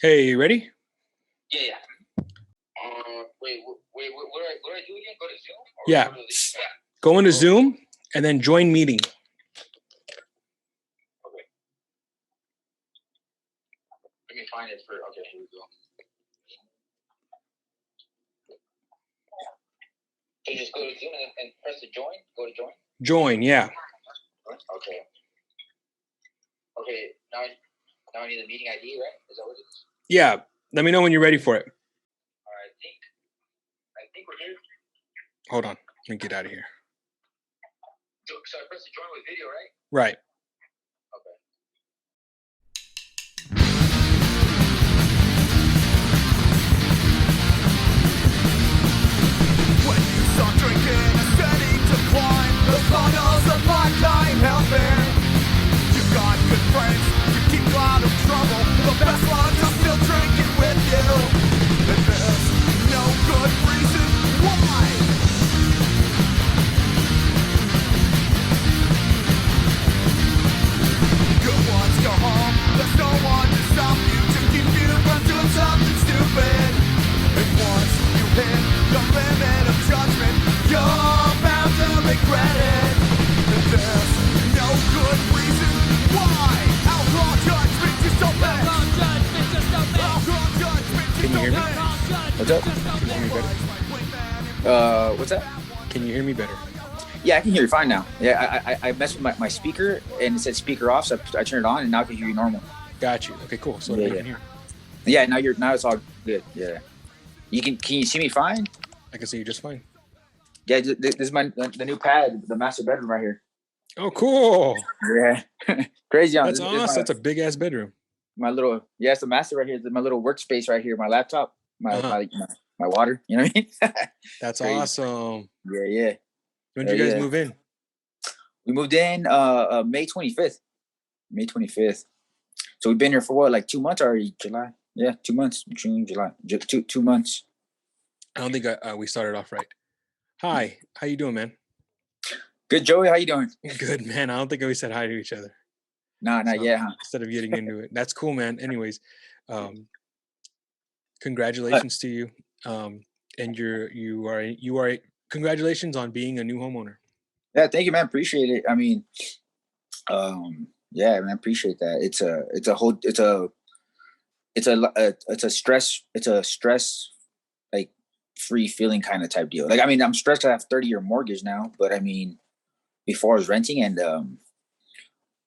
Hey, you ready? Yeah. Wait, what do I do again? Go to Zoom? Yeah. Go into Zoom and then join meeting. Okay. Let me find it for. Okay, here we go. So just go to Zoom and press the join. Go to join. Join, yeah. Okay. Okay. Now I need the meeting ID, right? Is that what it is? Yeah. Let me know when you're ready for it. All right. I think we're here. Hold on. Let me get out of here. So I press the join with video, right? Right. Okay. When you start drinking and steady decline, the funnels of life ain't helping. You got good friends to keep you out of trouble. The best ones are still drinking with you. And there's no good reason why. Good ones go home. There's no one to stop you, to keep you from doing something stupid. And once you hit the limit of judgment, you're bound to regret it. And there's no good reason why. Outlaw judgment is so bad. Outlaw judgment is Can you so hear me? bad. What's up? Can you hear me better? What's that? Can you hear me better? Yeah, I can hear you fine now. Yeah, I messed with my speaker and it said speaker off, so I turned it on and now I can hear you normal. Got you. Okay, cool. So Yeah, you yeah. can hear. Yeah, now it's all good. Yeah. Can you see me fine? I can see you just fine. Yeah, this is the new pad, the master bedroom right here. Oh, cool. Yeah. Crazy. That's awesome. That's a big ass bedroom. My little, it's the master right here. My little workspace right here, my laptop, my water, you know what I mean? That's Crazy. Awesome. Yeah. When did you guys move in? We moved in May 25th. May 25th. So we've been here for what, like 2 months already? July? Yeah, 2 months. June, July. 2 months. I don't think we started off right. Hi, how you doing, man? Good, Joey. How you doing? Good, man. I don't think we said hi to each other. No, not yet, huh? Instead of getting into it. That's cool, man. Anyways, congratulations to you. And you are congratulations on being a new homeowner. Yeah, thank you, man. Appreciate it. I mean, yeah, man, I appreciate that. It's a stress like free feeling kind of type deal. Like, I mean, I'm stressed. I have 30-year mortgage now, but I mean, before I was renting, and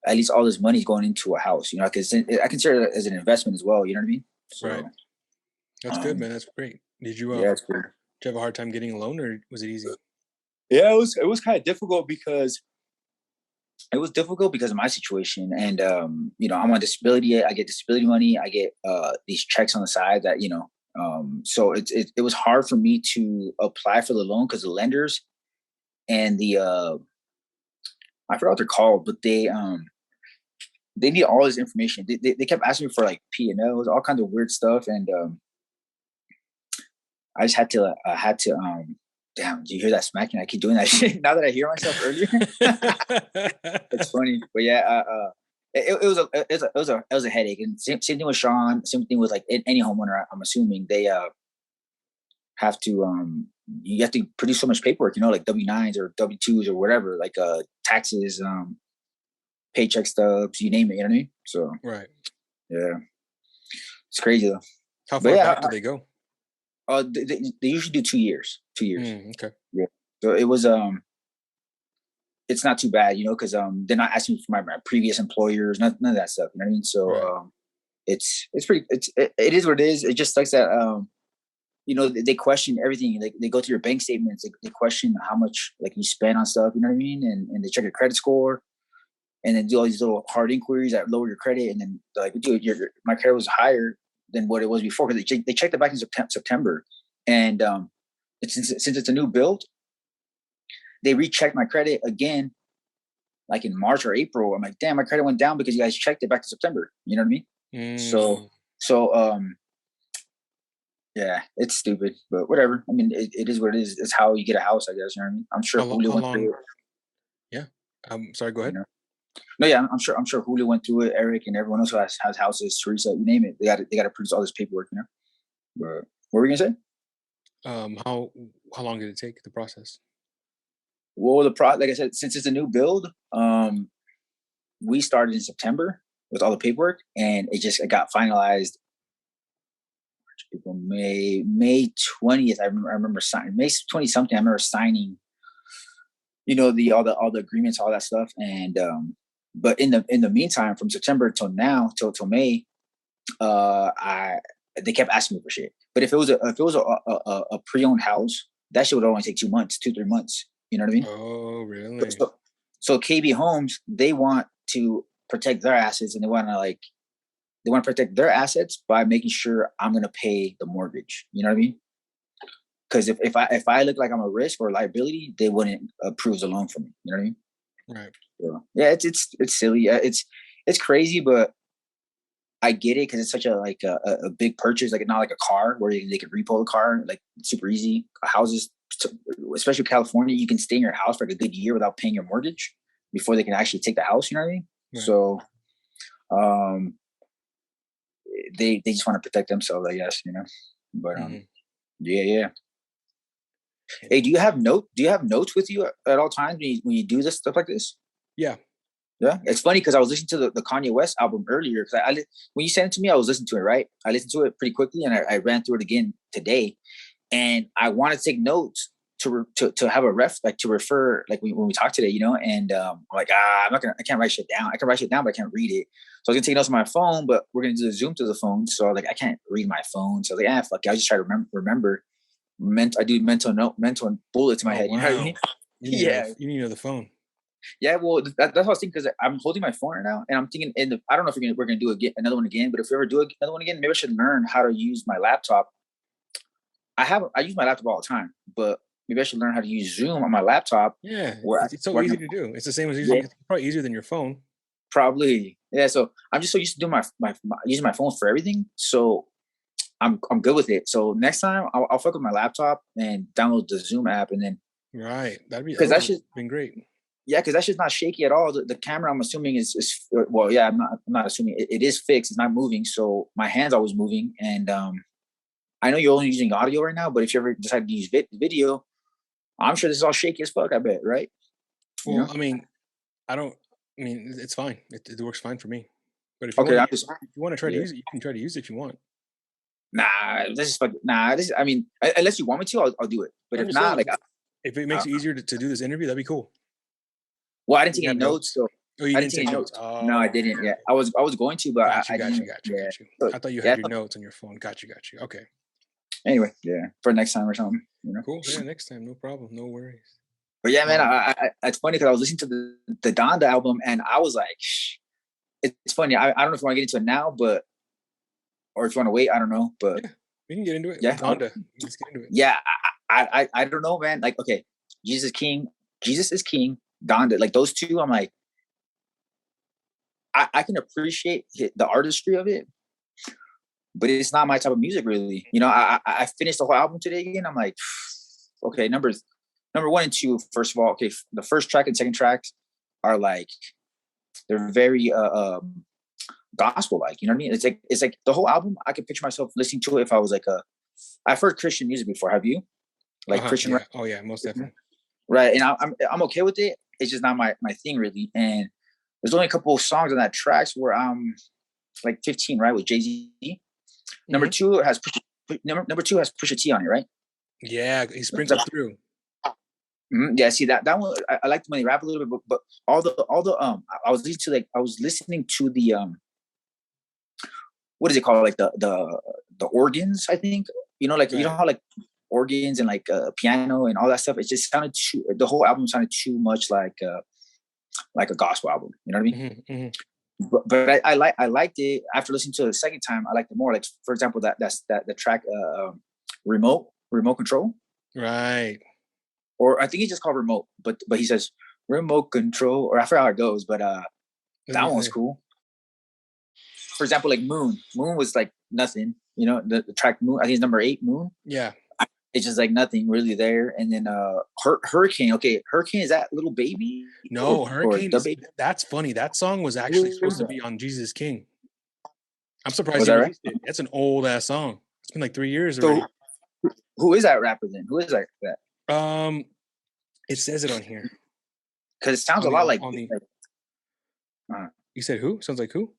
at least all this money's going into a house. You know, I consider it as an investment as well. You know what I mean? So, right. That's good, man. That's great. Did you? Yeah, it's good. Did you have a hard time getting a loan, or was it easy? Yeah, it was kind of difficult because of my situation, and you know, I'm on disability. I get disability money. I get these checks on the side that, you know, so it was hard for me to apply for the loan because the lenders and the I forgot what they're called, but they need all this information. They kept asking me for like P&Ls, all kinds of weird stuff, and I just had to damn, do you hear that smacking? I keep doing that shit now that I hear myself earlier. It's funny, but yeah, it was a headache, and same thing with Sean. Same thing with like any homeowner. I'm assuming they have to you have to produce so much paperwork, you know, like W-9s or W-2s or whatever, like taxes, paycheck stubs, you name it. You know what I mean? So right, yeah, it's crazy though. How far back do they go? They usually do 2 years. 2 years. Okay. Yeah. So it was it's not too bad, you know, because they're not asking for my previous employers, none of that stuff. You know what I mean? So right. It's pretty. It is what it is. It just sucks that you know, they question everything. They go through your bank statements. They question how much like you spend on stuff. You know what I mean? And they check your credit score, and then do all these little hard inquiries that lower your credit. And then like, dude, my credit was higher than what it was before, because they checked it back in September, and since it's a new build, they rechecked my credit again, like in March or April. I'm like, damn, my credit went down because you guys checked it back to September. You know what I mean? So yeah, it's stupid, but whatever. I mean, it is what it is. It's how you get a house, I guess. You know what I mean? I'm sure Julio went through it. Yeah. Sorry, go ahead. You know? No, yeah, I'm sure Julio went through it. Eric and everyone else who has houses, Teresa, you name it. They got to produce all this paperwork, you know. But what were we gonna say? How long did it take the process? Well, like I said, since it's a new build, we started in September with all the paperwork, and it got finalized April, May 20th. I remember signing May 20 something. I remember signing, you know, all the agreements, all that stuff. And but in the meantime, from September till now, till May, they kept asking me for shit. But if it was a pre-owned house, that shit would only take 2 months, 2-3 months. You know what I mean? Oh, really? So KB Homes, they want to protect their assets, and they want to protect their assets by making sure I'm going to pay the mortgage. You know what I mean? Because if I look like I'm a risk or a liability, they wouldn't approve the loan for me. You know what I mean? Right. So, yeah, it's silly. It's crazy, but I get it because it's such a big purchase. Like, not like a car where they could repo the car, like super easy. Houses, especially California, you can stay in your house for like a good year without paying your mortgage before they can actually take the house. You know what I mean? Right. So, they just want to protect themselves, I guess, you know. But yeah. Hey, do you have notes with you at all times when you do this stuff like this? Yeah. Yeah, it's funny because I was listening to the Kanye West album earlier. Because when you sent it to me, I was listening to it. Right, I listened to it pretty quickly, and I ran through it again today. And I wanted to take notes to have a to refer, like when we talk today, you know. And I'm like, I can't write shit down. I can write shit down, but I can't read it. So I was gonna take notes on my phone, but we're gonna do the Zoom to the phone. So like, I can't read my phone. So I was like, fuck it. I just try to remember. I do mental bullets in my head. Wow. You know what I mean? You need to know the phone. Yeah, well, that's what I was thinking, because I'm holding my phone right now, and I'm thinking, I don't know if we're gonna do another one again, but if we ever do another one again, maybe I should learn how to use my laptop. I use my laptop all the time, but maybe I should learn how to use Zoom on my laptop. Yeah, it's so easy to do. It's the same as it's probably easier than your phone. Probably, yeah. So I'm just so used to doing my using my phone for everything, so I'm good with it. So next time I'll fuck with my laptop and download the Zoom app, and then because that should been great. Yeah, because that's just not shaky at all. The camera, I'm assuming is well, yeah, I'm not assuming it is fixed. It's not moving, so my hand's always moving. And I know you're only using audio right now, but if you ever decide to use video, I'm sure this is all shaky as fuck. I bet, right? Well, you know? I mean, it's fine. It works fine for me. But if you want to try to use it, you can try to use it if you want. Nah, this is fucking I mean, unless you want me to, I'll do it. But if not, if it makes it easier to do this interview, that'd be cool. Well, I didn't take any notes. So you didn't take notes? No, I didn't. Yeah, I was going to, but got you. I thought you had your notes on your phone. Got you. Okay. Anyway, yeah, for next time or something. You know? Cool. Yeah, next time, no problem, no worries. But yeah, man, it's funny because I was listening to the Donda album, and I was like, it's funny. I don't know if you want to get into it now, or if you want to wait, I don't know. But yeah, we can get into it. Yeah, Donda. Let's get into it. Yeah, I don't know, man. Like, okay, Jesus is King. Donda, like those two, I'm like, I can appreciate the artistry of it, but it's not my type of music, really. You know, I finished the whole album today again. I'm like, okay, number 1 and 2. First of all, okay, the first track and second tracks are like, they're very gospel like. You know what I mean? It's like the whole album. I could picture myself listening to it if I was like I've heard Christian music before. Have you? Like Christian? Yeah. Oh yeah, most definitely. Right, and I'm okay with it. It's just not my thing, really. And there's only a couple of songs on that tracks where I'm like 15, right, with Jay-Z. Number 2 has number 2 has Pusha T on it, right? Yeah, he sprinkled through. Yeah, see that one. I like when they rap a little bit, but all the I was listening to the what is it called? Like the organs, I think. You know, like right. You know how like organs and like piano and all that stuff. It just sounded the whole album sounded too much like a gospel album. You know what I mean? But I liked it after listening to it the second time. I liked it more. Like, for example, the track remote control. Right. Or I think it's just called remote, but he says remote control, or I forgot how it goes, but that one was cool. For example, like Moon was like nothing, you know, the track Moon, I think it's number 8, Moon. Yeah. it's just like nothing really there. And then Hurricane. Okay, Hurricane, is that Little Baby? No, Hurricane is that's funny. That song was actually supposed to be on Jesus King. I'm surprised he released it. That's an old ass song. It's been like 3 years already. So, who is that rapper then? Who is that? It says it on here. Because it sounds a lot like. You said who? Sounds like who?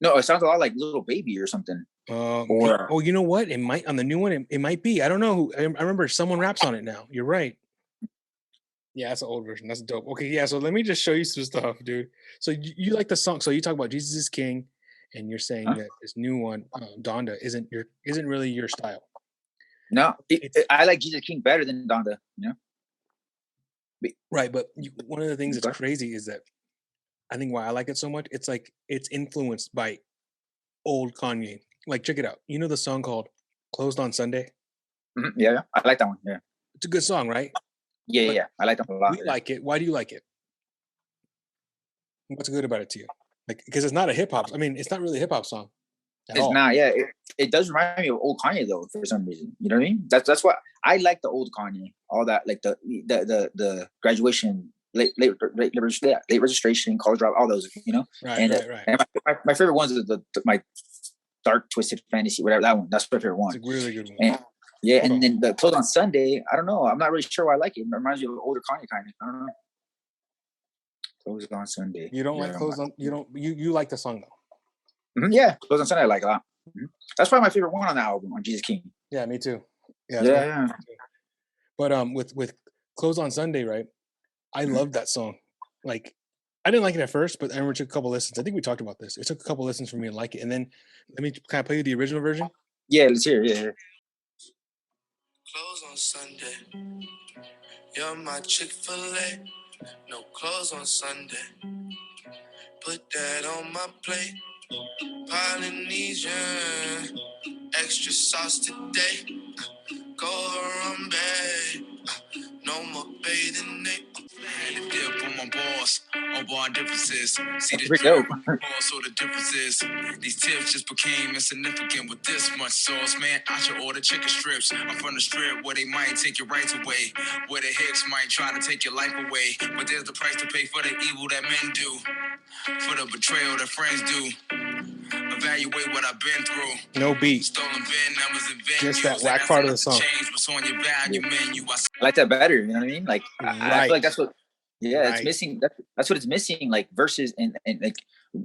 No, it sounds a lot like Little Baby or something. Oh, you know what? It might on the new one. It might be. I don't know. I remember someone raps on it now. You're right. Yeah, that's an old version. That's dope. Okay, yeah. So let me just show you some stuff, dude. So you like the song? So you talk about Jesus is King, and you're saying that this new one, Donda, isn't really your style. No, I like Jesus King better than Donda. You know. Right, but one of the things that's crazy is that I think why I like it so much, it's like it's influenced by old Kanye. Like, check it out. You know the song called "Closed on Sunday"? Mm-hmm. Yeah, I like that one. Yeah, it's a good song, right? Yeah, I like that one a lot. We like it. Why do you like it? What's good about it to you? Like, because it's not a hip hop. I mean, it's not really a hip hop song. It's not. Yeah, it does remind me of old Kanye though, for some reason. You know what I mean? That's why I like the old Kanye. All that, like the graduation, late registration, college drop, all those. You know. Right. And my favorite ones is my Dark Twisted Fantasy, whatever that one. That's my favorite one. It's a really good one. And then the Close on Sunday. I don't know. I'm not really sure why I like it. It reminds me of older Kanye kind of. I don't know. Close on Sunday. You don't like Close on? You don't. You like the song though. Mm-hmm, yeah, Close on Sunday I like a lot. Mm-hmm. That's probably my favorite one on the album, on Jesus King. Yeah, me too. Yeah. But with Close on Sunday, right? I love that song. Like, I didn't like it at first, but I remember it took a couple listens. I think we talked about this. It took a couple listens for me to like it, and then let me kind of play you the original version. Yeah, let's hear it. Yeah. Close on Sunday. You're my Chick-fil-A. No clothes on Sunday. Put that on my plate. Polynesian, extra sauce today. Go Harambe, no more bathing Nate. Had a dip on my balls, on bar differences. See the drip, so the differences. These tips just became insignificant with this much sauce. Man, I should order chicken strips. I'm from the strip where they might take your rights away, where the hicks might try to take your life away. But there's the price to pay for the evil that men do, for the betrayal that friends do. Evaluate what I've been through. No beat. Stolen bin numbers and venues. Just that whack part of the song. What's on your value menu. I like that better. You know what I mean? Like I feel like that's what. Yeah, it's missing. That's what it's missing. Like verses and like,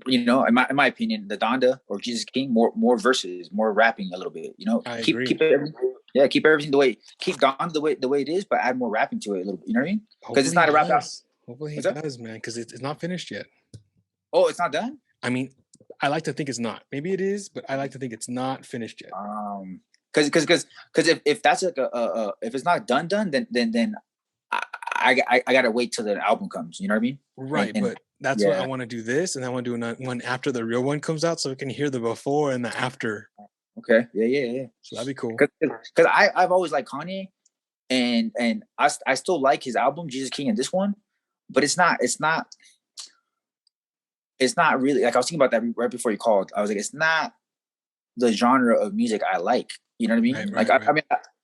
you know, in my opinion, the Donda or Jesus King, more verses, more rapping a little bit. You know, keep everything the way. Keep Donda the way it is, but add more rapping to it a little bit. You know what I mean? Because it's not a rap album. Hopefully he does, man. Because it's not finished yet. Oh, it's not done? I mean, I like to think it's not. Maybe it is, but I like to think it's not finished yet. Because if that's like if it's not done, then I gotta wait till the album comes. You know what I mean? Right, but that's what I want to do. This, and I want to do one after the real one comes out, so we can hear the before and the after. Okay. Yeah. So that'd be cool. Because I've always liked Kanye, and I still like his album Jesus King and this one, but it's not really, like I was thinking about that right before you called. I was like, it's not the genre of music I like. You know what I mean? I mean,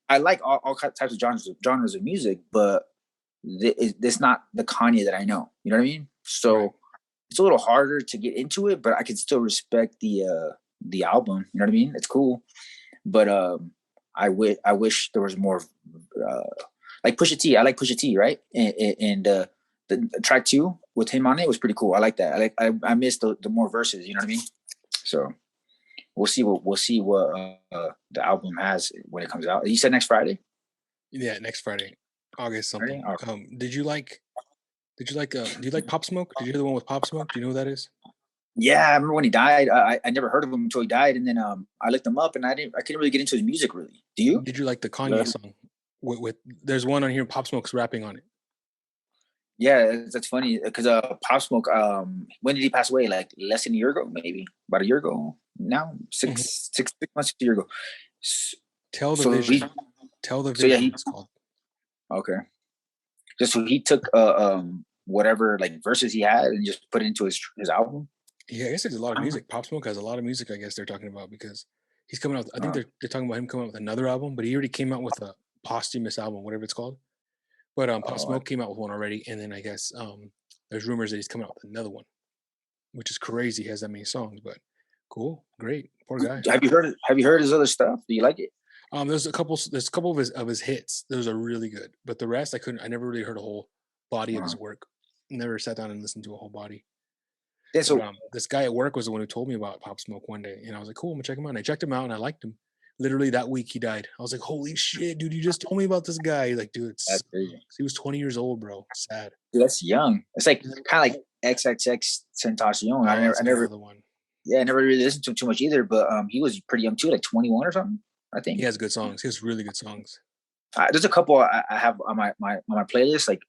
I like all types of genres of music, but it's not the Kanye that I know. You know what I mean? So it's a little harder to get into it, but I can still respect the album. You know what I mean? It's cool, but I wish there was more. Like Pusha T. I like Pusha T. Right, and the track 2 with him on it was pretty cool. I like that. I missed the more verses. You know what I mean? So we'll see what the album has when it comes out. You said next Friday? Yeah, next Friday, August something. Okay. Do you like Pop Smoke? Did you hear the one with Pop Smoke? Do you know who that is? Yeah, I remember when he died. I never heard of him until he died, and then I looked him up, and I couldn't really get into his music really. Do you? Did you like the Kanye song? With there's one on here, Pop Smoke's rapping on it. Yeah, that's funny because Pop Smoke. When did he pass away? Like less than a year ago, maybe about a year ago. Now, six months, a year ago. Tell the vision. Tell the vision. So yeah, it's called. Okay. Just so he took whatever like verses he had and just put it into his album. Yeah, I guess there's a lot of music. Pop Smoke has a lot of music. I guess they're talking about because he's coming out. I think they're talking about him coming out with another album, but he already came out with a posthumous album, whatever it's called. But Pop Oh, Smoke came out with one already, and then I guess there's rumors that he's coming out with another one, which is crazy. He has that many songs, but cool, great, poor guy. have you heard his other stuff? Do you like it? There's a couple of his hits. Those are really good, but the rest I never really heard a whole body of his work. Never sat down and listened to a whole body. Yeah, But so this guy at work was the one who told me about Pop Smoke one day, and I was like, cool, I'm gonna check him out. And I checked him out, and I liked him. Literally that week he died. I was like, holy shit, dude, you just told me about this guy. He's like, dude, that's crazy. he was 20 years old, bro. Sad. Dude, that's young. It's like kind of like XXX Tentacion. I That's never, another one. yeah, I never really listened to him too much either. But he was pretty young too, like 21 or something. I think He has good songs. He has really good songs. there's a couple I have on my playlist, like,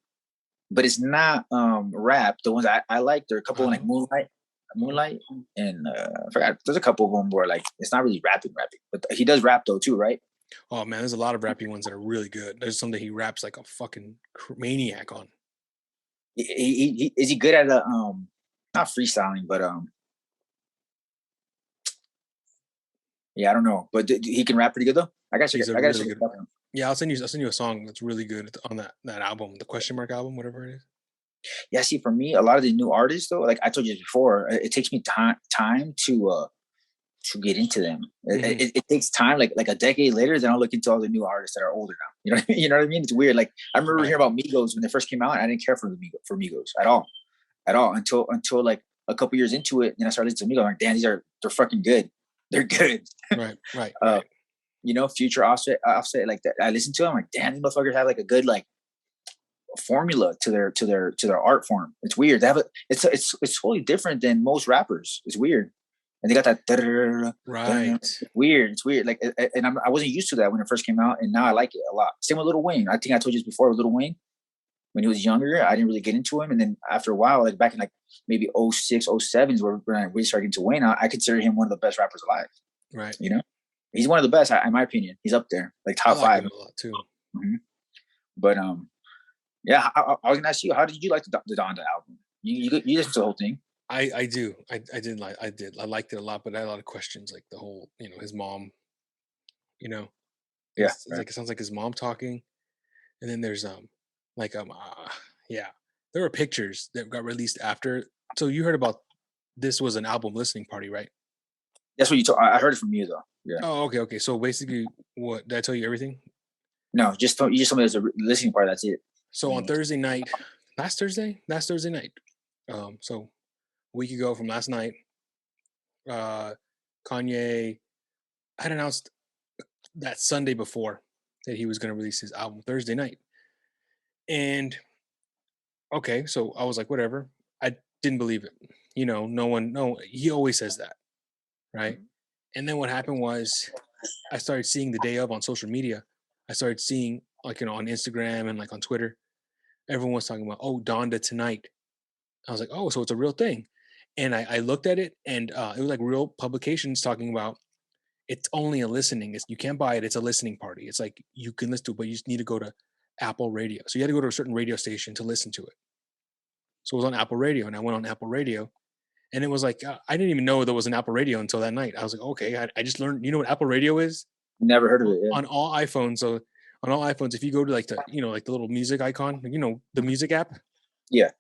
but it's not rap. The ones I like, there are a couple like Moonlight, and I forgot. There's a couple of them where like it's not really rapping, but he does rap though too, right? Oh man, there's a lot of rapping ones that are really good. There's some that he raps like a fucking maniac on. Is he good at not freestyling, but yeah, I don't know, but he can rap pretty good though. I got you. He's a I got really you. good. Yeah, I'll send you a song that's really good on that album, the question mark album, whatever it is. Yeah, see, for me, a lot of the new artists though, like I told you before, it takes me time to get into them. It takes time, like a decade later, then I'll look into all the new artists that are older now. You know what I mean? You know what I mean? It's weird. Like I remember hearing about Migos when they first came out, and I didn't care for Migos at all until like a couple years into it, and I started listening to Migos. I'm like, damn, they're fucking good. They're good. Right. You know, Future, Offset, like that. I listened to them, I'm like, damn, these motherfuckers have like a good like formula to their art form. It's weird. They have it's totally different than most rappers. It's weird. And they got that right. It's weird. Like, and I wasn't used to that when it first came out, and now I like it a lot. Same with Lil Wayne. I think I told you this before with Lil Wayne. When he was younger, I didn't really get into him, and then after a while, like back in like maybe 06, 07 is when I really started getting to Wayne. I consider him one of the best rappers alive. Right. You know, he's one of the best in my opinion. He's up there, like top I like 5. him a lot too. Mm-hmm. But yeah, I was gonna ask you, how did you like the Donda album? You listened to the whole thing? I do. I liked it a lot, but I had a lot of questions, like the whole, his mom, Yeah, it's right. like it sounds like his mom talking, and then there's yeah, there were pictures that got released after. So you heard about this was an album listening party, right? That's what you told. I heard it from you though. Yeah. Oh, okay. So basically, what did I tell you everything? No, you just told me there's a listening part. That's it. So on Thursday night, last Thursday night, so a week ago from last night, Kanye had announced that Sunday before that he was going to release his album Thursday night. And okay, so I was like, whatever. I didn't believe it. He always says that, right? And then what happened was I started seeing the day of on social media. I started seeing like, on Instagram and like on Twitter, everyone was talking about, oh, Donda tonight. I was like, oh, so it's a real thing. And I looked at it, and it was like real publications talking about it's only a listening. You can't buy it. It's a listening party. It's like you can listen to it, but you just need to go to Apple Radio. So you had to go to a certain radio station to listen to it. So it was on Apple Radio, and I went on Apple Radio, and it was like I didn't even know there was an Apple Radio until that night. I was like, okay, I just learned. You know what Apple Radio is? Never heard of it. Yeah. On all iPhones. So on all iPhones, if you go to like the like the little music icon, the music app. Yeah.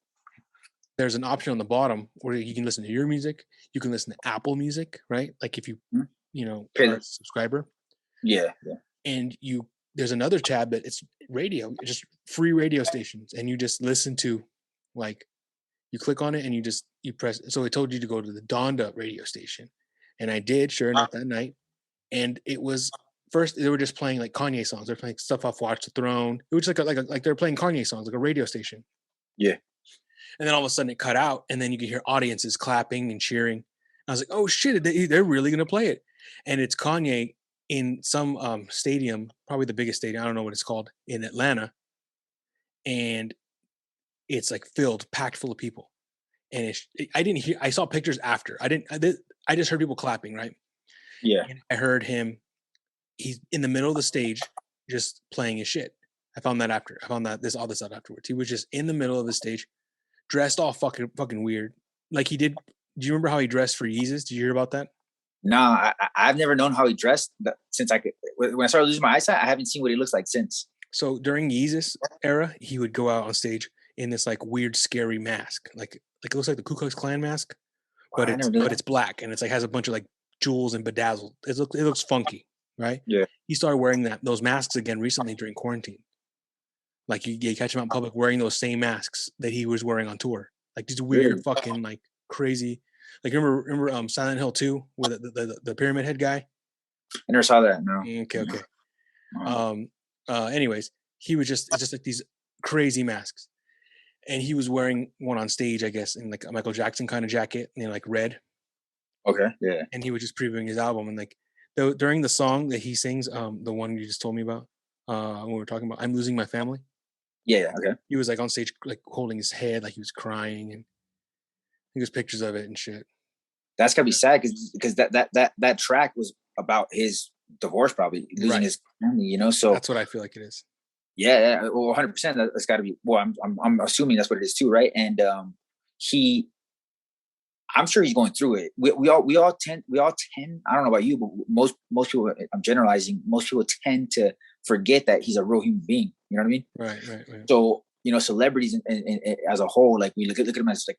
There's an option on the bottom where you can listen to your music. You can listen to Apple Music, right? Like if you are a subscriber. Yeah. And there's another tab that it's radio, just free radio stations, and you just listen to, like, you click on it and you press. So it told you to go to the Donda radio station, and I did, sure enough, that night. And it was first they were just playing like Kanye songs. They're playing stuff off Watch the Throne. It was just like they're playing Kanye songs, like a radio station. Yeah. And then all of a sudden it cut out, and then you could hear audiences clapping and cheering. I was like, oh shit, they're really going to play it. And it's Kanye in some stadium, probably the biggest stadium, I don't know what it's called, in Atlanta. And it's like packed full of people. And I saw pictures after. I just heard people clapping, right? Yeah. And I heard him, he's in the middle of the stage just playing his shit. I found that after. I found all this out afterwards. He was just in the middle of the stage, dressed all fucking weird. Like he did. Do you remember how he dressed for Yeezus? Did you hear about that? I've never known how he dressed since when I started losing my eyesight. I haven't seen what he looks like since. So during Yeezus era, he would go out on stage in this like weird, scary mask, like it looks like the Ku Klux Klan mask, but it's black and it's like has a bunch of like jewels and bedazzled. It looks funky, right? Yeah. He started wearing those masks again recently during quarantine. Like you catch him out in public wearing those same masks that he was wearing on tour, like these weird fucking like crazy. Like remember Silent Hill 2 with the Pyramid Head guy? I never saw that. No. Okay. Anyways, it's just like these crazy masks, and he was wearing one on stage, I guess, in like a Michael Jackson kind of jacket, like red. Okay. Yeah. And he was just previewing his album, and like during the song that he sings, the one you just told me about, when we were talking about, "I'm Losing My Family." Yeah. Okay. He was like on stage, like holding his head, like he was crying, and there's pictures of it and shit. That's gotta be sad because that track was about his divorce, probably losing his family. So that's what I feel like it is. Yeah, well, 100%. That's got to be. Well, I'm assuming that's what it is too, right? And I'm sure he's going through it. We all tend. I don't know about you, but most people. I'm generalizing. Most people tend to forget that he's a real human being. You know what I mean? Right. So celebrities and as a whole, like we look at them as like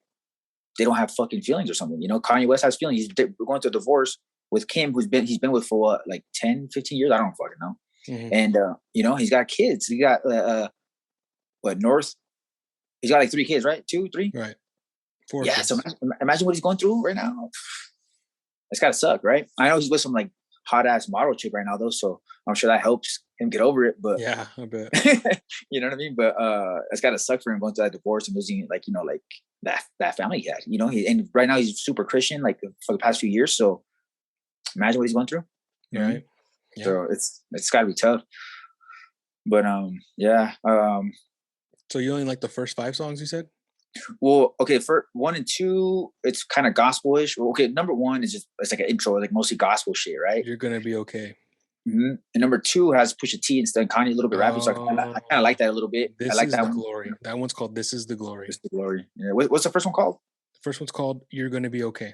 they don't have fucking feelings or something. Kanye West has feelings. He's going through a divorce with Kim, he's been with for what, like 10, 15 years? I don't fucking know. Mm-hmm. And he's got kids. He got North. He's got like 3 kids, right? 2, 3? Right. 4 Yeah. kids. So imagine what he's going through right now. It's gotta suck, right? I know he's with some like hot ass model chick right now though, so I'm sure that helps him get over it. But yeah, I bet. You know what I mean? But it's gotta suck for him going through that divorce and losing like that family he had. And right now he's super Christian, like for the past few years. So imagine what he's going through. Right. Yeah. So it's gotta be tough. But yeah. So you only like the first 5 songs you said? Well, okay, for 1 and 2, it's kind of gospel-ish. Okay, number 1 is it's like an intro, like mostly gospel shit, right? You're gonna be okay. Mm-hmm. And number 2 has Pusha T instead of Kanye, a little bit rapping. So I kind of like that a little bit. This I like is that the one. Glory. That one's called "This Is the Glory." This is the Glory. Yeah. What's the first one called? The first one's called "You're Gonna Be Okay."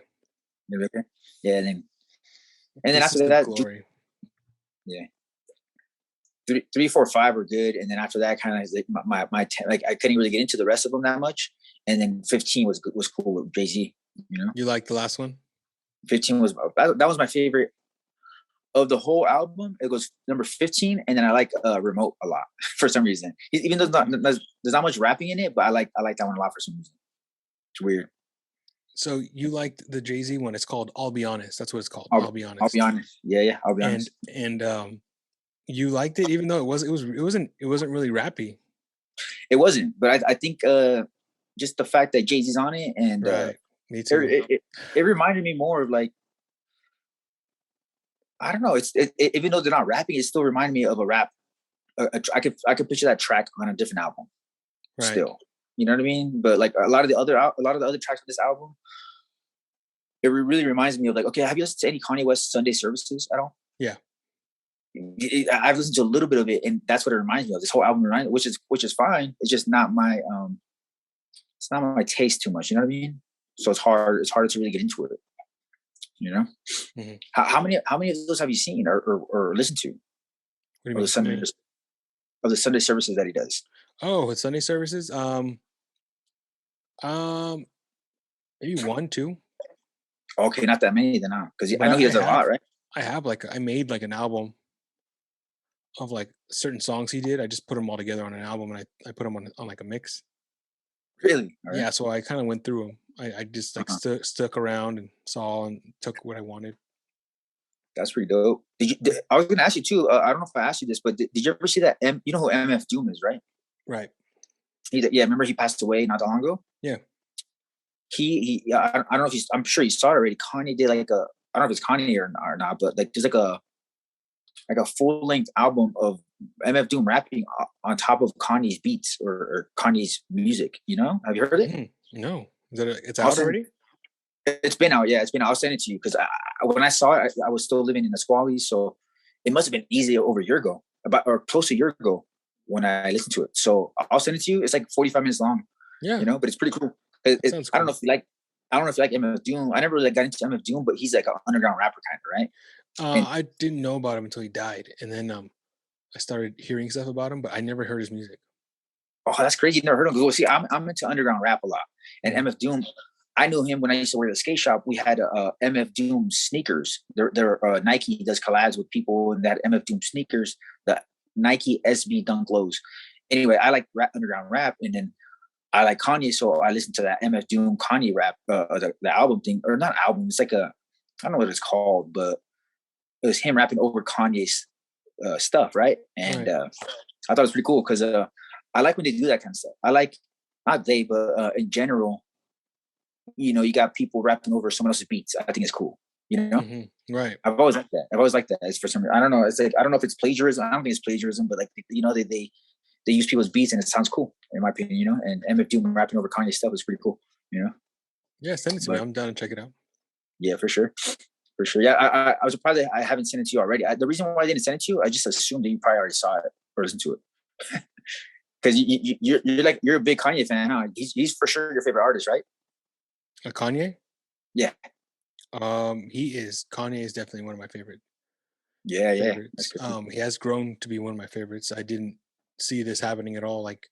Yeah. And then after that, Glory. Yeah. 3, 4, 5 were good, and then after that, kind of like my 10, like I couldn't really get into the rest of them that much. And then 15 was cool with Jay-Z. You like the last one? 15 was that was my favorite of the whole album. It goes number 15, and then I like Remote a lot for some reason. Even though there's not much rapping in it, but I like that one a lot for some reason. It's weird. So you liked the Jay-Z one? It's called "I'll Be Honest." That's what it's called. I'll Be Honest. I'll be honest. Yeah. I'll be honest. And you liked it, even though it wasn't really rappy. It wasn't, but I think just the fact that Jay-Z's on it, and right. Me too. It reminded me more of like, I don't know. Even though they're not rapping, it still reminded me of a rap. I could picture that track on a different album. Right. Still, you know what I mean? But like a lot of the other tracks on this album, it really reminds me of like, okay, have you listened to any Kanye West Sunday services at all? Yeah. I've listened to a little bit of it, and that's what it reminds me of. This whole album reminds me, which is fine. It's just not my it's not my taste too much. You know what I mean? So it's harder to really get into it. Mm-hmm. How many of those have you seen or listened to? What do you mean? Of the Sunday services that he does. Oh, it's Sunday services. Maybe 1, 2. Okay, not that many then, because I know he does a lot, right? I made like an album of like certain songs he did. I just put them all together on an album, and I put them on like a mix. Really? Right. Yeah. So I kind of went through them. I just like stuck around and saw and took what I wanted. That's pretty dope. I was going to ask you too. I don't know if I asked you this, but did you ever see that? You know who MF Doom is, right? Right. Remember he passed away not that long ago? Yeah. I don't know if I'm sure you saw it already. Kanye did like I don't know if it's Kanye or not, but like there's like a full length album of MF Doom rapping on top of Kanye's beats or Kanye's music. Have you heard it? No. It's out already? It's been out. Yeah, it's been out. I'll send it to you because when I saw it, I was still living in the Squally, so it must have been easy over a year ago, or close to a year ago when I listened to it. So I'll send it to you. It's like 45 minutes long. Yeah. But it's pretty cool. I don't know if you like I don't know if you like MF Doom. I never really got into MF Doom, but he's like an underground rapper kind of, right? And I didn't know about him until he died, and then I started hearing stuff about him, but I never heard his music. oh, that's crazy. You never heard of him. Well, see, I'm into underground rap a lot. And Mhm. MF Doom, I knew him when I used to work at the skate shop. We had MF Doom sneakers. They're Nike does collabs with people, and that MF Doom sneakers, the Nike SB Dunk lows. Anyway, I like underground rap, and then I like Kanye, so I listened to that MF Doom Kanye rap, the album thing, or not album. It's like I don't know what it's called, but it was him rapping over Kanye's stuff, right? And Right. I thought it was pretty cool because I like when they do that kind of stuff. I like not they, but in general, you got people rapping over someone else's beats. I think it's cool. Right. I've always liked that. I've always liked that. As for some reason, I don't know. It's like I don't know if it's plagiarism. I don't think it's plagiarism, but like they use people's beats and it sounds cool in my opinion. And MF Doom rapping over Kanye stuff is pretty cool. Yeah, send it to me. But I'm down to check it out. yeah, for sure. For sure. Yeah, I was surprised that I haven't sent it to you already. The reason why I didn't send it to you, I just assumed that you probably already saw it or listened to it. Because you're a big Kanye fan, huh? He's for sure your favorite artist, right? Kanye? Yeah. Kanye is definitely one of my Yeah. favorites. He has grown to be one of my favorites. I didn't see this happening at all. Like,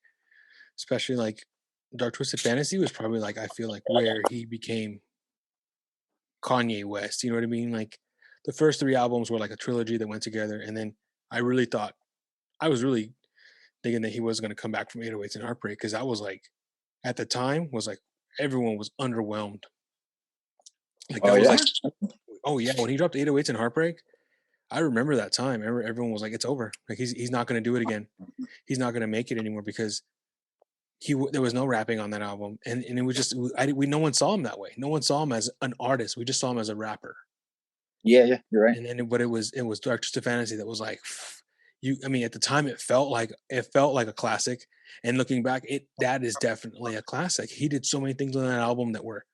especially like Dark Twisted Fantasy was probably like, I feel like where he became Kanye West. You know what I mean? Like the first 3 albums were like a trilogy that went together. And then I was really thinking that he was going to come back from 808s and Heartbreak. Cause I was like, at the time was like, everyone was underwhelmed. Like Oh that was yeah. like, oh yeah. When he dropped 808s and Heartbreak, I remember that time. Everyone was like, "It's over. Like he's not going to do it again. He's not going to make it anymore because there was no rapping on that album, and it was just no one saw him that way. No one saw him as an artist. We just saw him as a rapper. Yeah, you're right. And then but it was Dark Twisted Fantasy that was like I mean, at the time it felt like a classic, and looking back, that is definitely a classic. He did so many things on that album that were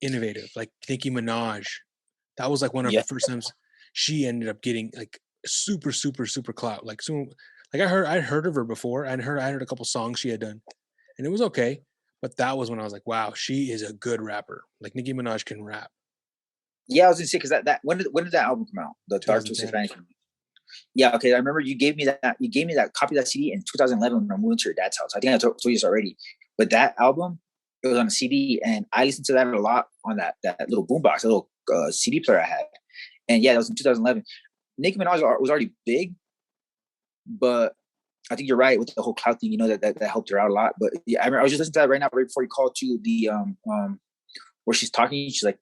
innovative, like Nicki Minaj. That was like one of Yeah. the first times she ended up getting like super, super, super clout. Like I'd heard of her before. I heard a couple songs she had done, and it was okay. But that was when I was like, wow, she is a good rapper. Like Nicki Minaj can rap. Yeah, I was gonna say because that when did that album come out? The Dark Twisted 2010. Fantasy. Yeah, okay. I remember you gave me that copy of that CD in 2011 when I moved to your dad's house. I think I told you this already, but that album, it was on a CD, and I listened to that a lot on that little boombox, that little CD player I had. And yeah, that was in 2011. Nicki Minaj was already big, but I think you're right with the whole clout thing. That helped her out a lot. But yeah, I was just listening to that right now, right before you called to the where she's talking. She's like,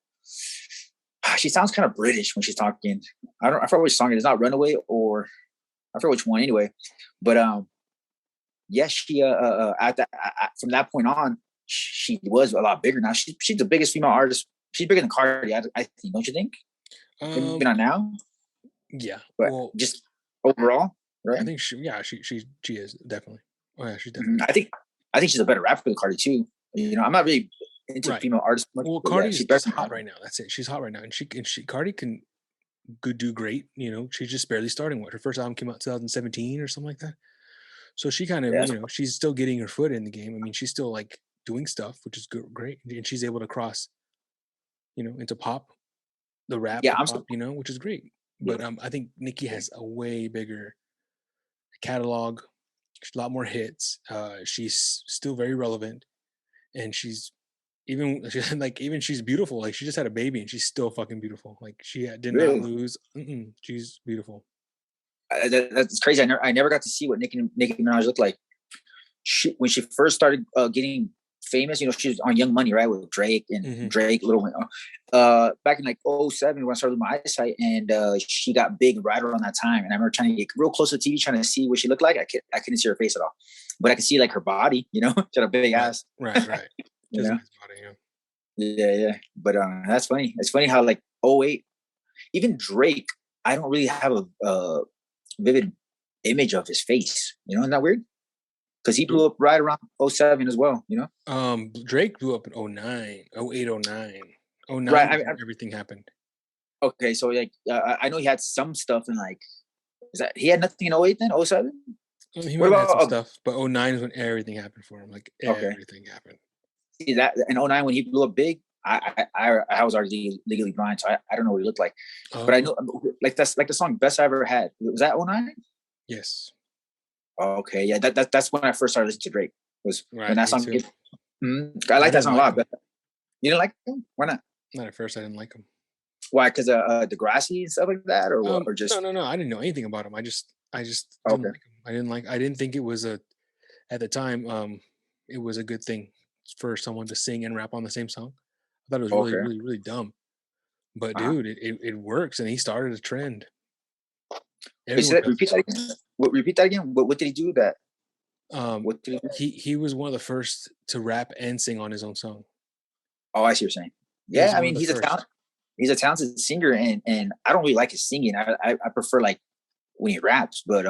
she sounds kind of British when she's talking. I forget which song it is. Not Runaway, or I forget which one anyway. But yeah, she from that point on, she was a lot bigger now. She's the biggest female artist. She's bigger than Cardi, I think. Don't you think? Maybe not now, Yeah. but Well, just overall, right? I think she is definitely. Oh yeah, she's definitely. I think she's a better rapper than Cardi too. I'm not really into Right. female artists much. Well, but Cardi's she's just better. hot right now. That's it. She's hot right now, and Cardi can do great. She's just barely starting. Her first album came out 2017 or something like that. So she kind of, Yeah. she's still getting her foot in the game. I mean, she's still like doing stuff, which is great, and she's able to cross, into pop, the rap, Yeah, pop, which is great. But I think Nicki has a way bigger catalog, a lot more hits. She's still very relevant, and she's she's beautiful. Like she just had a baby, and she's still fucking beautiful. Like she did not Really? lose. She's beautiful. That's crazy. I never got to see what Nicki Minaj looked like. When she first started getting famous, she was on Young Money, right, with Drake and Drake, Little Wayne. Back in like 2007 when I started with my eyesight, and she got big right around that time. And I remember trying to get real close to the TV, trying to see what she looked like. I couldn't see her face at all, but I could see like her body. She had a big ass. Right. You Just know? a nice body, Yeah. But that's funny. It's funny how like 2008, even Drake, I don't really have a vivid image of his face. Isn't that weird? Because he blew up right around 2007 as well. Drake blew up in 2009, 08, 09. 09 Right. everything happened. Okay, so like I know he had some stuff in like, is that he had nothing in 2008 then? 2007? He What might have had some about stuff, but 09 is when everything happened for him. Like Okay. everything happened. see that in '09 when he blew up big. I was already legally blind, so I don't know what he looked like. But I Oh, know, like that's like the song "Best I Ever Had." Was that '09? yes. Okay, yeah, that's when I first started listening to Drake. Was when Right, that me song. too. I I like that didn't song a like lot. him. But you didn't like him? Why not? Not at first, I didn't like him. Why? Because Degrassi and stuff like that, or what? Or No, just no, no. I didn't know anything about him. I just didn't okay, like him. I didn't think it was a at the time. It was a good thing for someone to sing and rap on the same song. I thought it was really, okay. really, really dumb. But Uh-huh. dude, it works, and he started a trend. Wait, Everyone does repeat this that song. again. Repeat that again. What did he do? That Um, what did he do? he was one of the first to rap and sing on his own song. Oh, I see what you're saying. He was Yeah, I one of mean the he's a talent. first. He's a talented singer, and I don't really like his singing. I prefer like when he raps, but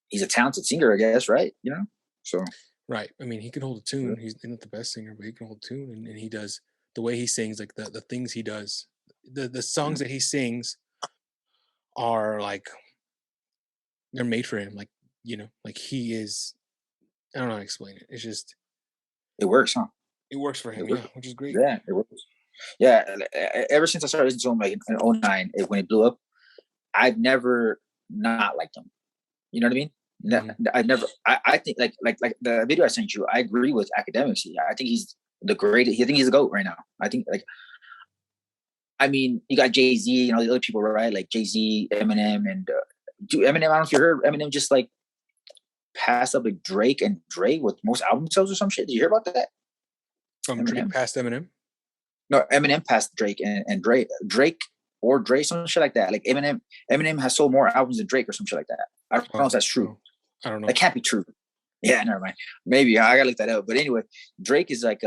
he's a talented singer, I guess, right? You know, so Right. I mean, he can hold a tune. He's not the best singer, but he can hold a tune, and he does the way he sings, like the things he does. The songs mhm. that he sings are like they're made for him. Like like he is. I don't know how to explain it. It's just It works, huh? it works for It him. works. Yeah, which is great. Yeah, it works. Yeah, ever since I started listening to him, like in '09, when it blew up, I've never not liked him. You know what I mean? Hmm. I never. I think like the video I sent you. I agree with academics. Yeah, I think he's the greatest. I think he's the goat right now. I think like I mean, you got Jay Z, you know, the other people, right? Like Jay Z, Eminem, and do Eminem. I don't know if you heard Eminem just like passed up like Drake and Dre with most album sales or some shit. Did you hear about that? From Drake Eminem? past Eminem. No, Eminem passed Drake and Drake or Dre, some shit like that. Like Eminem has sold more albums than Drake or some shit like that. I don't know if Oh, that's true. oh, I don't That know. can't be true. Yeah, never mind. Maybe I gotta look that up. But anyway, Drake is like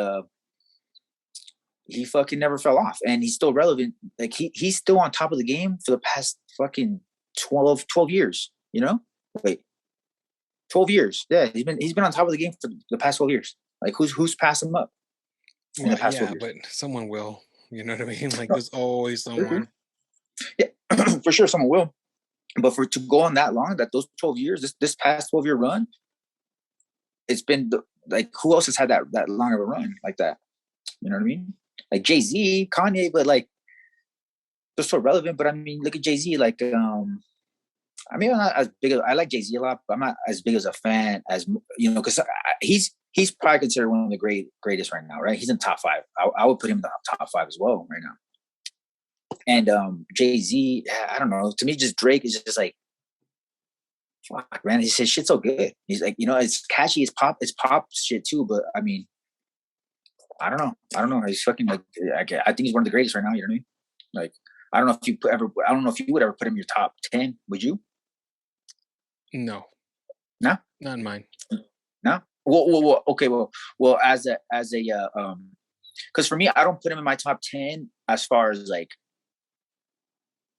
he fucking never fell off and he's still relevant. Like he's still on top of the game for the past fucking 12 years, you know? Wait, 12 years. Yeah, he's been on top of the game for the past 12 years. Like who's passed him up in the Well, past 12 yeah, years? but someone will. You know what I mean? Like No, there's always for sure. someone. Yeah, for sure someone will. But for to go on that long, that those 12 years, this past 12-year run, it's been like who else has had that long of a run like that? You know what I mean? Like Jay-Z, Kanye, but like they're so relevant. But I mean, look at Jay-Z, like I mean, I'm not as big as I like Jay Z a lot, but I'm not as big as a fan as you know, because he's probably considered one of the greatest right now, right? He's in top five. I would put him in the top five as well right now. And Jay Z, I don't know. To me, just Drake is just like fuck, man. His shit's so good. He's like, you know, it's catchy, it's pop shit too. But I mean, I don't know. He's fucking like, I think he's one of the greatest right now. You know what I mean? Like, I don't know if I don't know if you would ever put him in your top 10. Would you? No, No. not in mine. No. Well, okay. Well, because for me, I don't put him in my top 10 as far as like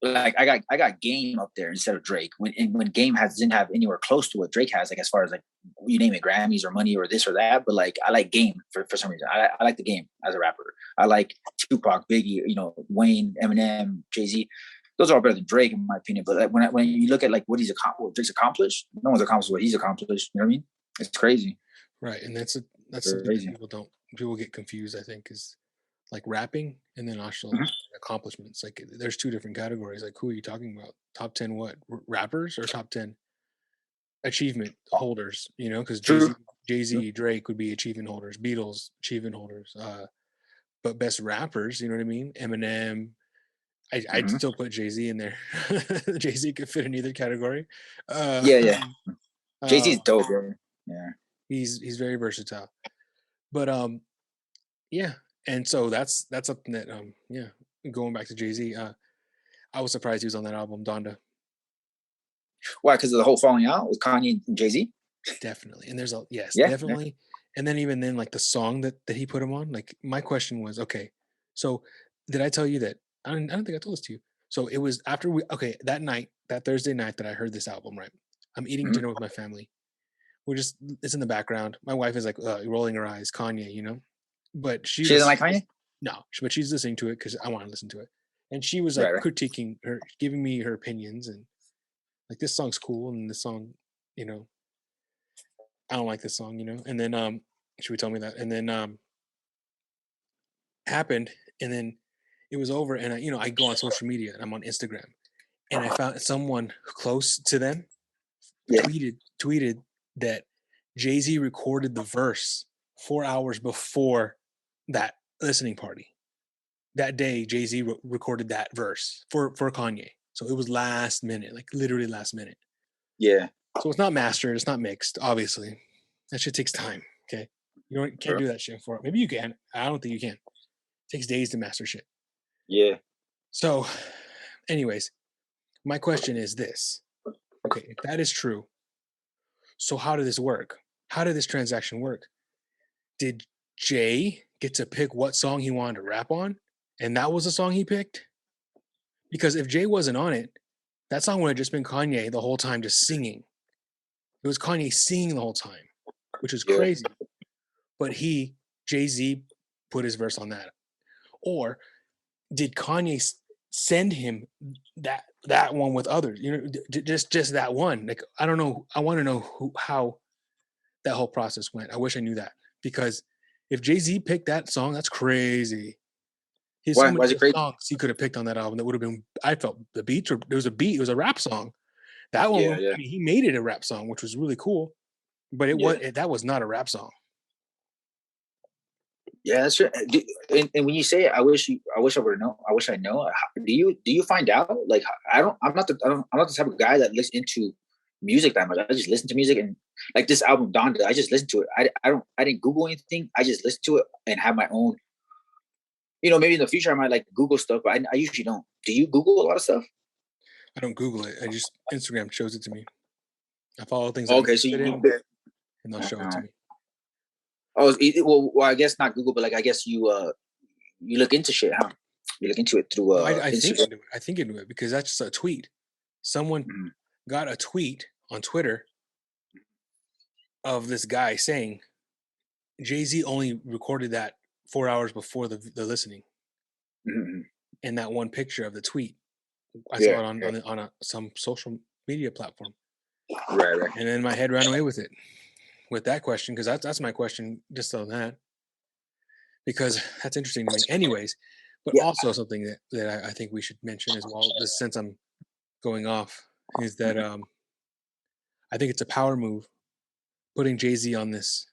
I got Game up there instead of Drake. When Game didn't have anywhere close to what Drake has, like as far as like you name it, Grammys or money or this or that. But like I like Game for some reason. I like the Game as a rapper. I like Tupac, Biggie, you know, Wayne, Eminem, Jay Z. Those are all better than Drake in my opinion. But like when you look at like what Drake's accomplished, no one's accomplished what he's accomplished. You know what I mean? It's crazy. Right, and that's something that Crazy. people get confused. I think is like rapping and then also Mhm. accomplishments. Like there's two different categories. Like who are you talking about? Top 10 what? Rappers or top 10 achievement holders? You know, because True. Drake would be achievement holders, Beatles achievement holders. But best rappers, you know what I mean? Eminem. I'd Mhm. still put Jay Z in there. Jay Z could fit in either category. Uh, Yeah, yeah. Jay uh, Z's dope, bro. Yeah. he's very versatile. But yeah, and so that's something that yeah, going back to Jay Z, I was surprised he was on that album Donda. Why? Because of the whole falling out with Kanye and Jay Z. Definitely, and there's a yes, Yeah, yeah. definitely, and then even then, like the song that he put him on. Like my question was, okay, so did I tell you that? I don't think I told this to you. So it was after we okay that night, that Thursday night that I heard this album. Right, I'm eating Mhm. dinner with my family. We're just it's in the background. My wife is like rolling her eyes, Kanye, you know, but She doesn't like Kanye. no, but she's listening to it because I want to listen to it, and she was Right, like right. critiquing her, giving me her opinions, and like this song's cool, and this song, you know, I don't like this song, you know, and then she would tell me that, and then happened, and then it was over, and I go on social media, and I'm on Instagram, and I found someone close to them Yeah. tweeted that Jay-Z recorded the verse 4 hours before that listening party. That day, Jay-Z recorded that verse for Kanye. So it was last minute, like literally last minute. Yeah. So it's not mastered, it's not mixed, obviously. That shit takes time. Okay. Can't do that shit for it. Maybe you can. I don't think you can. It takes days to master shit. Yeah. So, anyways, my question is this. Okay, if that is true, so how did this work? How did this transaction work? Did Jay get to pick what song he wanted to rap on? And that was the song he picked? Because if Jay wasn't on it, that song would have just been Kanye the whole time just singing. It was Kanye singing the whole time, which is crazy. But Jay-Z, put his verse on that. Or did Kanye send him that one with others? Just that one. Like, I don't know. I want to know how that whole process went. I wish I knew that, because if Jay-Z picked that song, that's crazy. He's so many songs he could have picked on that album that would have been. I felt the beats. There was a beat. It was a rap song. That one, I mean, he made it a rap song, which was really cool. But that was not a rap song. Yeah, that's true. And when you say it, I wish I would know. I wish I know. Do you find out? Like, I'm not the type of guy that listens into music that much. I just listen to music, and like this album Donda, I just listened to it. I didn't Google anything. I just listened to it and have my own. Maybe in the future I might like Google stuff, but I usually don't. Do you Google a lot of stuff? I don't Google it. I just Instagram shows it to me. I follow things. Okay, so you and they'll show it to me. Oh, well, I guess not Google, but like I guess you look into shit, huh? You look into it through I think into it because that's just a tweet. Someone got a tweet on Twitter of this guy saying Jay-Z only recorded that 4 hours before the listening. And that one picture of the tweet, I saw it on some social media platform. Right. And then my head ran away with it, with that question, because that's my question just on that, because that's interesting to me. Anyways, but also something that I think we should mention as well, just since I'm going off, is that I think it's a power move putting Jay-Z on this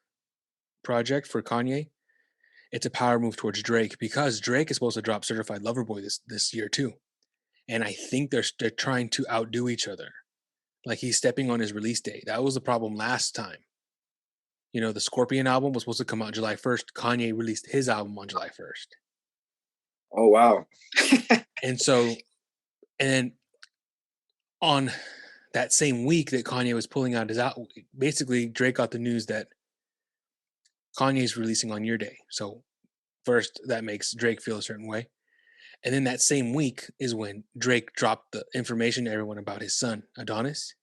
project for Kanye. It's a power move towards Drake, because Drake is supposed to drop Certified Lover Boy this year too. And I think they're trying to outdo each other. Like, he's stepping on his release date. That was the problem last time. The Scorpion album was supposed to come out July 1st. Kanye released his album on July 1st. Oh, wow. And then on that same week that Kanye was pulling out his album, basically Drake got the news that Kanye's releasing on your day. So first, that makes Drake feel a certain way. And then that same week is when Drake dropped the information to everyone about his son, Adonis.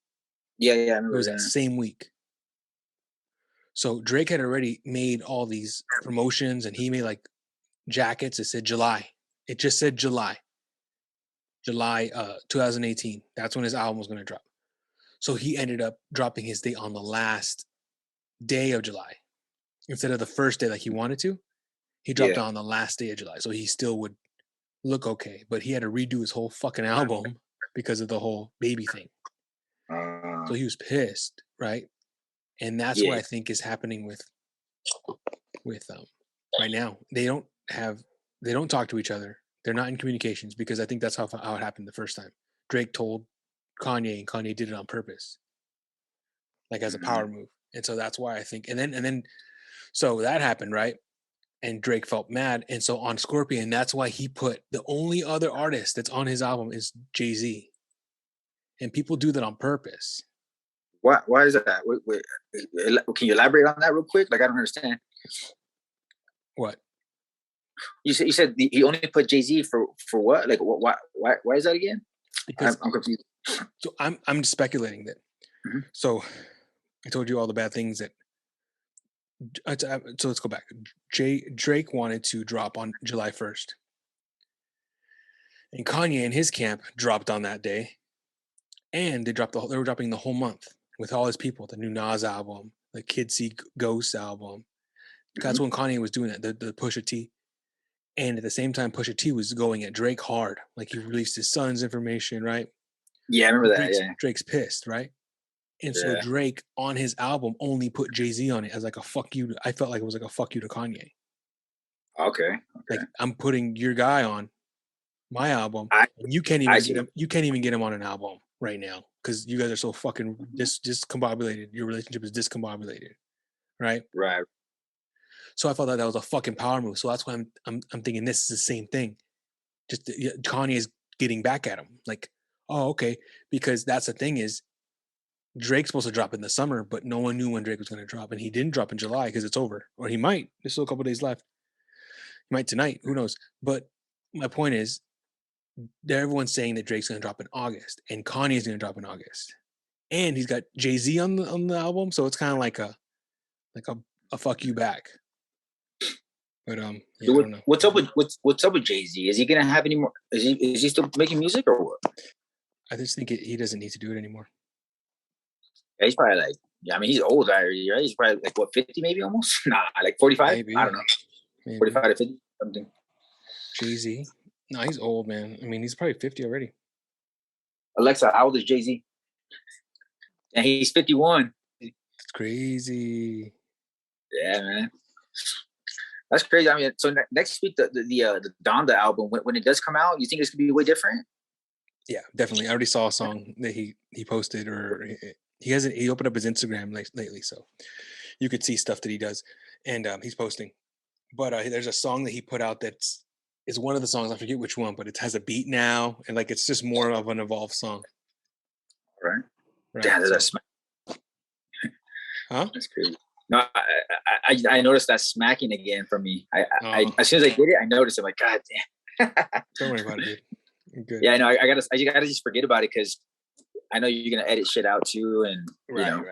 Yeah, I remember. It was that same week. So Drake had already made all these promotions, and he made like jackets that said July. It just said July 2018. That's when his album was going to drop. So he ended up dropping his date on the last day of July instead of the first day like he wanted to. He dropped it on the last day of July, so he still would look okay, but he had to redo his whole fucking album because of the whole baby thing. So he was pissed, right? And that's what I think is happening with right now. They don't talk to each other. They're not in communications, because I think that's how it happened the first time. Drake told Kanye, and Kanye did it on purpose, like as a power move. And so that's why I think. And then so that happened, right? And Drake felt mad. And so on Scorpion, that's why he put the only other artist that's on his album is Jay-Z. And people do that on purpose. Why is that? Wait, can you elaborate on that real quick? Like, I don't understand. What? You said he only put Jay-Z for what? Like, why is that again? Because I'm confused. So I'm just speculating that. So I told you all the bad things that. So let's go back. Drake wanted to drop on July 1st, and Kanye and his camp dropped on that day, and they were dropping the whole month with all his people. The new Nas album, the Kid See Ghost album. That's when Kanye was doing it. The Pusha T, And at the same time, Pusha T was going at Drake hard. Like he released his son's information, right? Yeah, I remember that. Yeah. Drake's pissed, right? And so Yeah. Drake on his album only put Jay-Z on it as like a fuck you. I felt like it was like a fuck you to Kanye. Okay. Like I'm putting your guy on my album, and you can't even get him on an album right now because you guys are so fucking discombobulated. Your relationship is discombobulated, right? Right. So I thought that was a fucking power move. So that's why I'm thinking this is the same thing. Just Kanye's getting back at him. Like, oh, okay, because that's the thing is Drake's supposed to drop in the summer, but no one knew when Drake was going to drop, and he didn't drop in July because it's over, or he might. There's still a couple days left. He might tonight. Who knows? But my point is, everyone's saying that Drake's going to drop in August, and Kanye's going to drop in August, and he's got Jay-Z on the album, so it's kind of like a fuck you back. But yeah, I don't know. What's up with Jay-Z? Is he gonna have any more? Is he still making music or what? I just think he doesn't need to do it anymore. Yeah, he's probably like, yeah, I mean, he's old already, right? He's probably like, what, 50 maybe almost? Nah, like 45? Maybe. I don't know. Maybe. 45 to 50, something. Jay-Z? No, he's old, man. I mean, he's probably 50 already. Alexa, how old is Jay-Z? And he's 51. It's crazy. Yeah, man. That's crazy. I mean, so next week, the Donda album, when it does come out, you think it's going to be way different? Yeah, definitely. I already saw a song that he posted, or he opened up his Instagram lately, so you could see stuff that he does, and he's posting. But there's a song that he put out it's one of the songs, I forget which one, but it has a beat now, and like it's just more of an evolved song. Right. Damn, there's that smack. Huh? That's crazy. No, I noticed that smacking again from me. I as soon as I did it, I noticed. I'm like, God damn. Don't worry about it, dude. You're good. Yeah, I know. I gotta just forget about it because I know you're gonna edit shit out too, and right.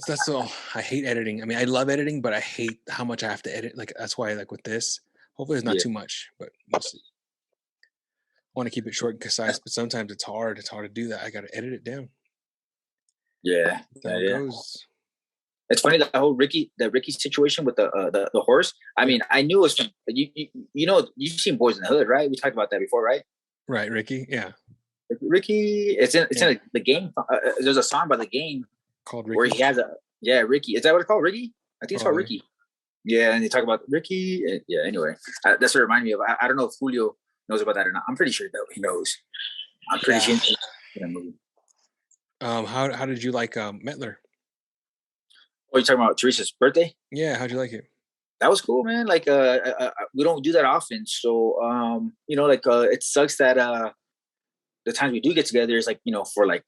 That's all. I hate editing. I mean, I love editing, but I hate how much I have to edit. Like that's why, like with this, hopefully it's not too much, but we'll see. I want to keep it short and concise, but sometimes it's hard. It's hard to do that. I got to edit it down. Yeah, it goes. It's funny that whole Ricky situation with the horse. I mean, I knew it was from you know you've seen Boys in the Hood, right? We talked about that before, right? Right, Ricky. Yeah, Ricky. It's in the game. There's a song by the game called Ricky. Where he has Ricky. Is that what it's called, Ricky? I think it's called Ricky. Yeah, and they talk about Ricky. Yeah. Anyway, that's what it reminded me of. I don't know if Julio knows about that or not. I'm pretty sure though he knows. I'm pretty sure he's in that movie. How did you like Metler? Oh, you talking about Teresa's birthday? Yeah, how'd you like it? That was cool, man. Like, we don't do that often, so it sucks that the times we do get together is like for like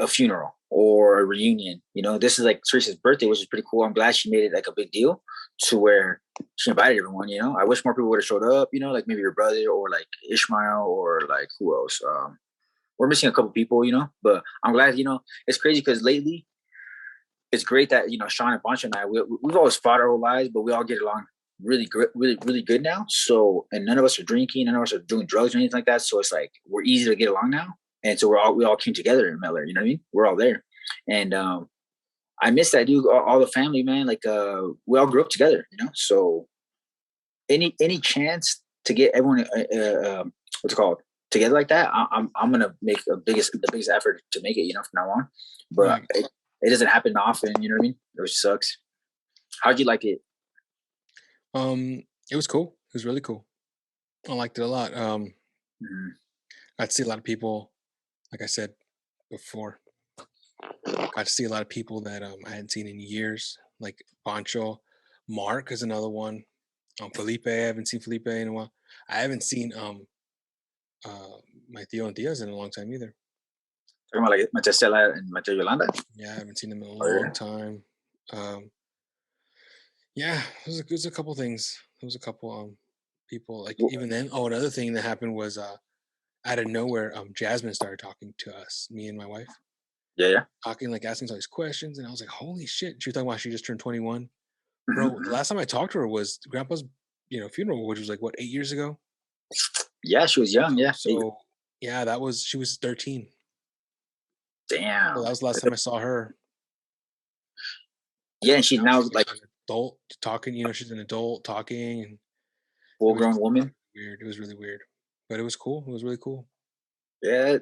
a funeral or a reunion. This is like Teresa's birthday, which is pretty cool. I'm glad she made it like a big deal to where she invited everyone. I wish more people would have showed up. Like maybe your brother or like Ishmael or like who else. We're missing a couple people, but I'm glad. It's crazy because lately. It's great that Sean and Pancho and I we've always fought our whole lives, but we all get along really good, really good now. So, and none of us are drinking, none of us are doing drugs or anything like that. So it's like we're easy to get along now, and so we all came together in Miller. You know what I mean? We're all there, and I miss that, dude. All the family, man. Like we all grew up together, So any chance to get everyone what's it called together like that, I'm gonna make the biggest effort to make it, from now on. But. Right. It doesn't happen often, you know what I mean? It sucks. How'd you like it? It was cool. It was really cool. I liked it a lot. Got to see a lot of people, like I said before. Got to see a lot of people that I hadn't seen in years, like Pancho. Mark is another one. Felipe, I haven't seen Felipe in a while. I haven't seen my Theo and Diaz in a long time either. Talking about like Matestela and Mateo Yolanda? Yeah, I haven't seen them in a long time. Yeah, there's a couple things. There was a couple people like even then. Oh, another thing that happened was out of nowhere, Jasmine started talking to us, me and my wife. Yeah. Talking, like asking all these questions, and I was like, "Holy shit!" She was talking about she just turned 21. Bro, the last time I talked to her was Grandpa's, funeral, which was like what 8 years ago. Yeah, she was young. Yeah. So yeah, she was 13. Damn. So that was the last time I saw her. Yeah, and she's now like an adult talking. She's an adult talking, and full-grown woman. Weird. It was really weird, but it was cool. It was really cool. Yeah,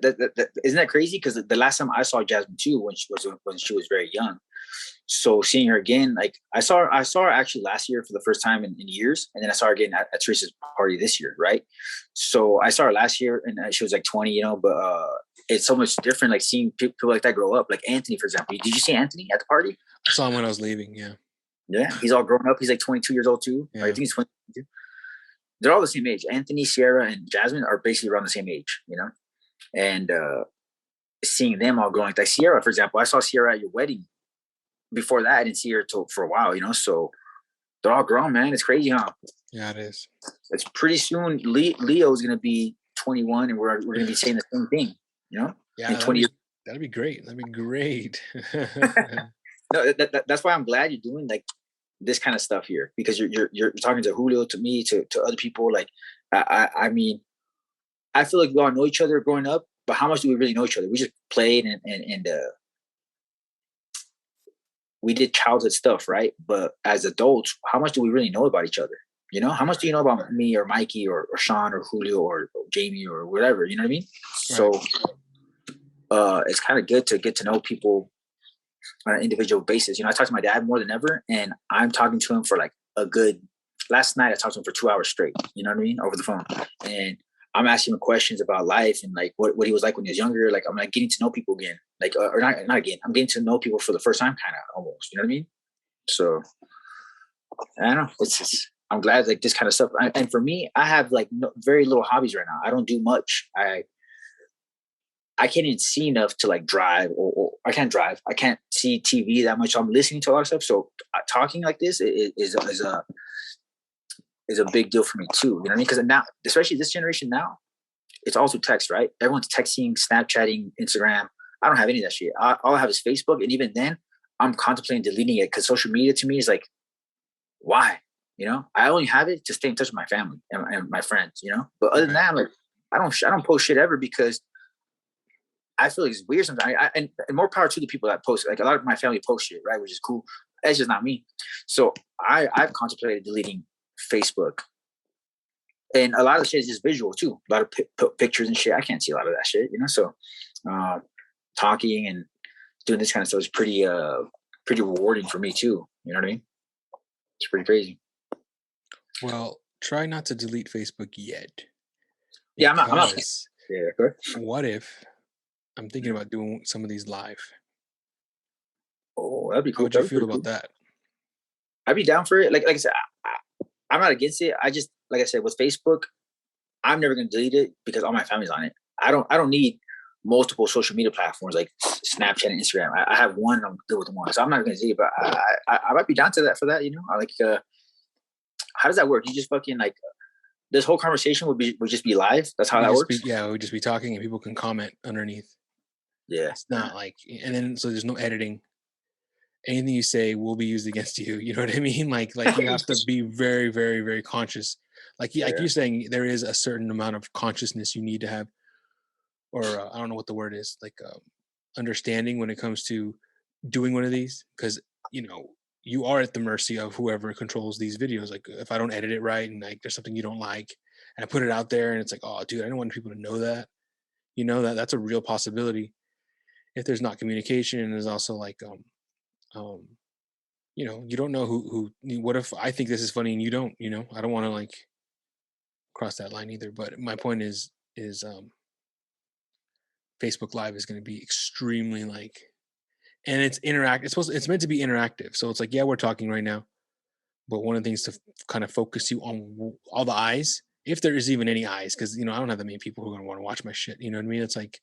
isn't that crazy? Because the last time I saw Jasmine too, when she was very young. So seeing her again, like I saw her actually last year for the first time in years, and then I saw her again at Teresa's party this year, right? So I saw her last year, and she was like 20, you know. But it's so much different, like seeing people like that grow up. Like Anthony, for example. Did you see Anthony at the party? I saw him when I was leaving. Yeah. Yeah, he's all grown up. He's like 22 years old too. Yeah. I think he's 22. They're all the same age. Anthony, Sierra, and Jasmine are basically around the same age, you know. And seeing them all growing, like Sierra, for example, I saw Sierra at your wedding. Before that, I didn't see her for a while, you know. So they're all grown, man. It's crazy, huh? Yeah, it is. It's pretty soon. Leo is gonna be 21, and we're gonna be saying the same thing, you know. Yeah, in 20 years. That'd be great. That'd be great. No, that's why I'm glad you're doing like this kind of stuff here, because you're talking to Julio, to me, to other people. Like, I mean, I feel like we all know each other growing up, but how much do we really know each other? We just played and we did childhood stuff, right? But as adults, how much do we really know about each other? You know, how much do you know about me or Mikey or Sean or Julio or Jamie or whatever? You know what I mean? Right. So it's kind of good to get to know people on an individual basis. You know, I talk to my dad more than ever, and I'm talking to him for like last night I talked to him for 2 hours straight, you know what I mean? Over the phone. And I'm asking him questions about life and like what he was like when he was younger. Like I'm like getting to know people again, like, or not again. I'm getting to know people for the first time, kind of almost, you know what I mean? So I don't know. I'm glad like this kind of stuff. And for me, I have like very little hobbies right now. I don't do much. I can't even see enough to like drive, or I can't drive. I can't see TV that much. I'm listening to a lot of stuff. So talking like this is a big deal for me too. You know what I mean? Because now, especially this generation now, it's also text, right? Everyone's texting, Snapchatting, Instagram. I don't have any of that shit. All I have is Facebook. And even then, I'm contemplating deleting it, because social media to me is like, why? You know, I only have it to stay in touch with my family and my friends, you know? But other than that, like, I don't post shit ever, because I feel like it's weird sometimes. And more power to the people that post. Like a lot of my family post shit, right? Which is cool. That's just not me. So I've contemplated deleting Facebook. And a lot of the shit is just visual too. A lot of pictures and shit. I can't see a lot of that shit, you know? So talking and doing this kind of stuff is pretty rewarding for me too. You know what I mean? It's pretty crazy. Well, try not to delete Facebook yet. Yeah, I'm not. Yeah, what if I'm thinking about doing some of these live? Oh, that'd be cool. How would you feel about that? I'd be down for it. Like I said, I'm not against it. I just, like I said, with Facebook, I'm never gonna delete it because all my family's on it. I don't need multiple social media platforms like Snapchat and Instagram. I have one, and I'm good with one. So I'm not gonna delete it, but I might be down to that for that. You know, I like. How does that work? You just fucking like this whole conversation would just be live. That's how that works. Yeah, we'd just be talking, and people can comment underneath. Yeah, it's not like, and then so there's no editing. Anything you say will be used against you. You know what I mean? Like you have to be very, very, very conscious. Like you're saying, there is a certain amount of consciousness you need to have, or I don't know what the word is, like understanding when it comes to doing one of these, because you know you are at the mercy of whoever controls these videos. Like if I don't edit it right, and like there's something you don't like, and I put it out there, and it's like, oh, dude, I don't want people to know that. You know, that's a real possibility if there's not communication. And there's also like you know, you don't know who what if I think this is funny and you don't, you know? I don't want to like cross that line either. But my point is Facebook Live is going to be extremely like, and it's interactive. It's meant to be interactive. So it's like, yeah, we're talking right now, but one of the things to kind of focus you on all the eyes, if there is even any eyes, because you know I don't have that many people who are going to want to watch my shit. You know what I mean? It's like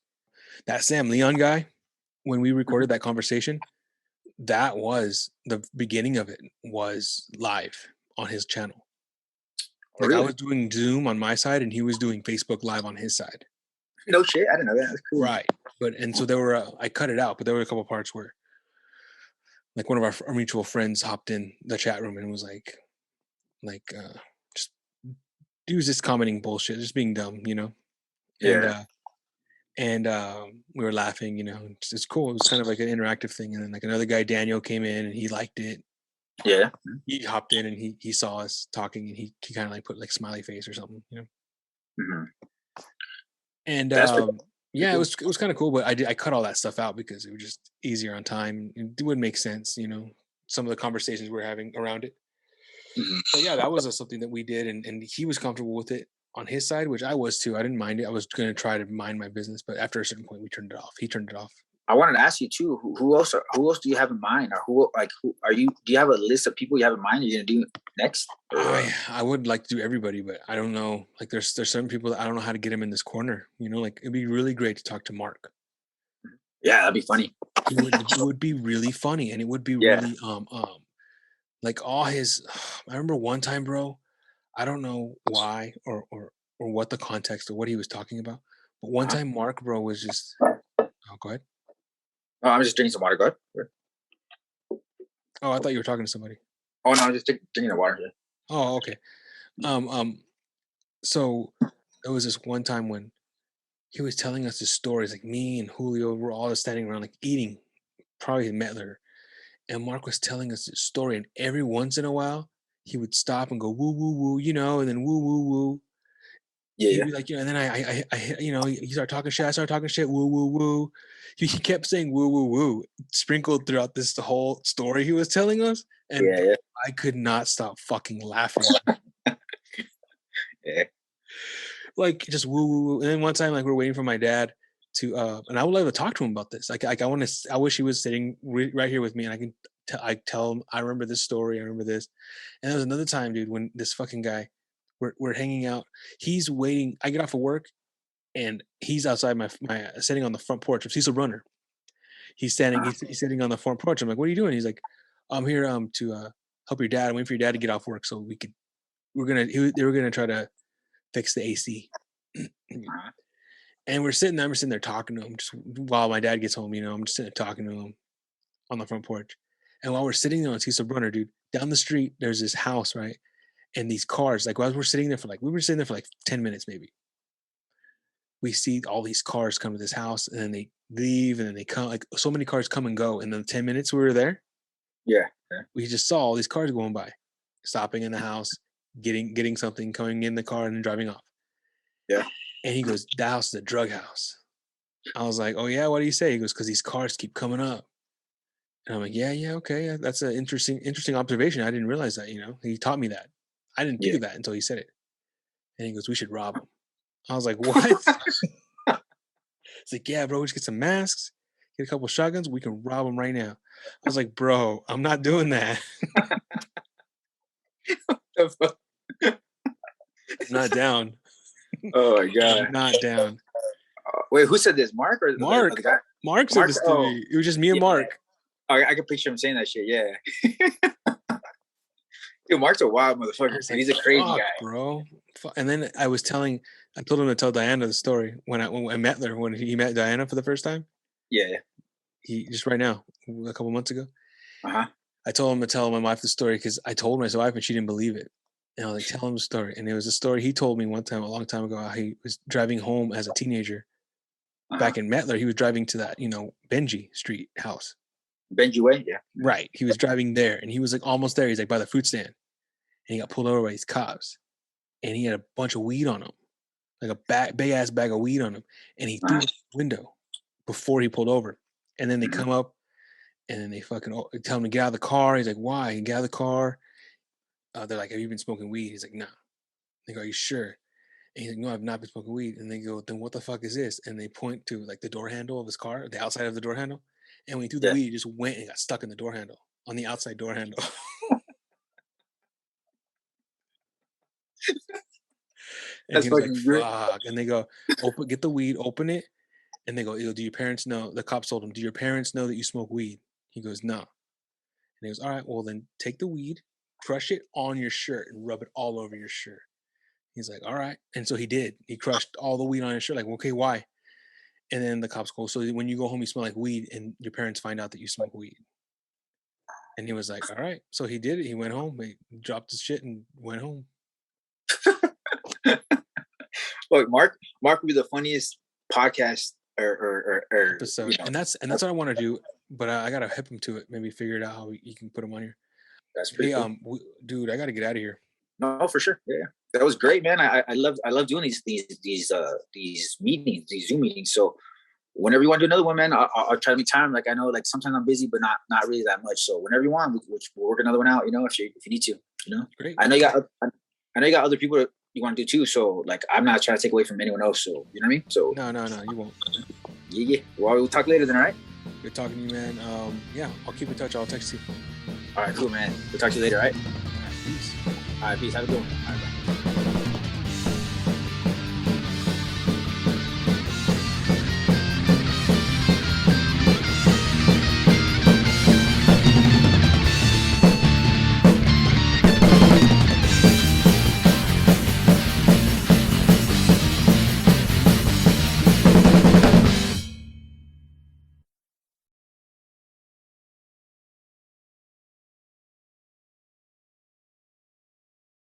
that Sam Leon guy. When we recorded that conversation, that was the beginning of it, was live on his channel. Like really? I was doing Zoom on my side and he was doing Facebook Live on his side. No shit, I didn't know that. That's cool. Right. But and so there were I cut it out, but there were a couple parts where like one of our mutual friends hopped in the chat room and was like just he was just commenting bullshit, just being dumb, you know. Yeah. And we were laughing, you know. It's cool. It was kind of like an interactive thing. And then like another guy, Daniel, came in and he liked it. Yeah. He hopped in and he saw us talking, and he kind of like put like smiley face or something, you know. Mm-hmm. And That's pretty yeah, cool. it was kind of cool, but I cut all that stuff out because it was just easier on time. It would make sense, you know, some of the conversations we are having around it. Mhm. But yeah, that was something that we did, and he was comfortable with it on his side, which I was too. I didn't mind it. I was going to try to mind my business, but after a certain point, we turned it off. He turned it off. I wanted to ask you too. Who else do you have in mind, or who are you? Do you have a list of people you have in mind you're gonna do next? I would like to do everybody, but I don't know. Like there's certain people that I don't know how to get him in this corner. You know, like it'd be really great to talk to Mark. Yeah, that'd be funny. It would be really funny, and it would be Yeah. really like all his. I remember one time, bro. I don't know why or what the context or what he was talking about, but one time Mark, bro, was just. Oh, go ahead. Oh, I'm just drinking some water. Go ahead. Oh, I thought you were talking to somebody. Oh no, I'm just drinking the water. Yeah. Oh, okay. So there was this one time when he was telling us his stories, like me and Julio were all just standing around like eating, probably in Metler. And Mark was telling us his story, and every once in a while he would stop and go woo woo woo, you know, and then woo woo woo. He'd Yeah. be like, you know, and then I you know, he started talking shit. I started talking shit. Woo woo woo. He kept saying woo woo woo, sprinkled throughout this the whole story he was telling us, and Yeah. I could not stop fucking laughing. Yeah. Like just woo woo woo. And then one time, like we're waiting for my dad to, and I would like to talk to him about this. Like I want to. I wish he was sitting right here with me, and I can. I tell him I remember this story. I remember this. And there was another time, dude, when this fucking guy, we're hanging out. He's waiting. I get off of work, and he's outside my sitting on the front porch. He's a runner. He's standing. He's sitting on the front porch. I'm like, what are you doing? He's like, I'm here to help your dad. I'm waiting for your dad to get off work so we could. They were gonna try to fix the AC. And we're sitting there talking to him just while my dad gets home, you know, I'm just sitting there talking to him on the front porch. And while we're sitting there on Cecil Brunner, dude, down the street, there's this house, right? And these cars, like while we're sitting there we were sitting there for like 10 minutes maybe. We see all these cars come to this house, and then they leave, and then they come, like so many cars come and go. And then the 10 minutes we were there, Yeah. we just saw all these cars going by, stopping in the house, getting something, coming in the car, and then driving off. Yeah. And he goes, that house is a drug house. I was like, oh yeah, what do you say? He goes, because these cars keep coming up. And I'm like, yeah, okay. Yeah, that's an interesting observation. I didn't realize that, you know. He taught me that. I didn't think of that until he said it. And he goes, we should rob them. I was like, what? It's like, yeah, bro, we just get some masks, get a couple of shotguns, we can rob them right now. I was like, bro, I'm not doing that. I'm not down. Oh my god. I'm not down. Wait, who said this? Mark or Mark? the guy? Mark said this to me. It was just me and Mark. Oh, I can picture him saying that shit. Yeah. Dude, Mark's a wild motherfucker. Like, he's a crazy guy, bro. And then I told him to tell Diana the story when I met her, when he met Diana for the first time. Yeah. He just right now, a couple months ago. Uh-huh. I told him to tell my wife the story because I told my wife and she didn't believe it. And I was like, tell him the story. And it was a story he told me one time, a long time ago, how he was driving home as a teenager back in Metler. He was driving to that, you know, Benji Street house. Benji Way, yeah. Right. He was driving there, and he was like almost there. He's like by the fruit stand. And he got pulled over by these cops. And he had a bunch of weed on him. Like a big ass bag of weed on him. And he threw it out the window before he pulled over. And then they come up and then they fucking tell him to get out of the car. He's like, why? He get out of the car. They're like, have you been smoking weed? He's like, no. They go, are you sure? And he's like, no, I've not been smoking weed. And they go, then what the fuck is this? And they point to like the door handle of his car, the outside of the door handle. And when he threw the weed, he just went and got stuck in the door handle, on the outside door handle. And that's he was fucking like, fuck. And they go, get the weed, open it. And they go, do your parents know? The cops told him, do your parents know that you smoke weed? He goes, no. And he goes, all right, well then take the weed, crush it on your shirt and rub it all over your shirt. He's like, all right. And so he did. He crushed all the weed on his shirt. Like, okay, why? And then the cops go, so when you go home, you smell like weed, and your parents find out that you smoke weed. And he was like, all right. So he did it. He went home. He dropped his shit and went home. Look, Mark would be the funniest podcast or episode. You know. And that's what I want to do. But I gotta hip him to it. Maybe figure it out how you can put him on here. That's pretty Hey, cool. dude, I gotta get out of here. No, for sure. Yeah, that was great, man. I love doing these meetings, these Zoom meetings. So whenever you want to do another one, man, I'll try to make time. Like I know, like sometimes I'm busy, but not really that much. So whenever you want, we'll work another one out. You know, if you need to. You know, Great. I know you got other people that you want to do too. So like I'm not trying to take away from anyone else. So you know what I mean. So No, you won't. yeah. Well, we'll talk later then. All right. Good talking to you, man. Yeah, I'll keep in touch. I'll text you. All right. Cool, man. We'll talk to you later. All right. All right, peace. All right. Peace. Have a good one. All right. Bye.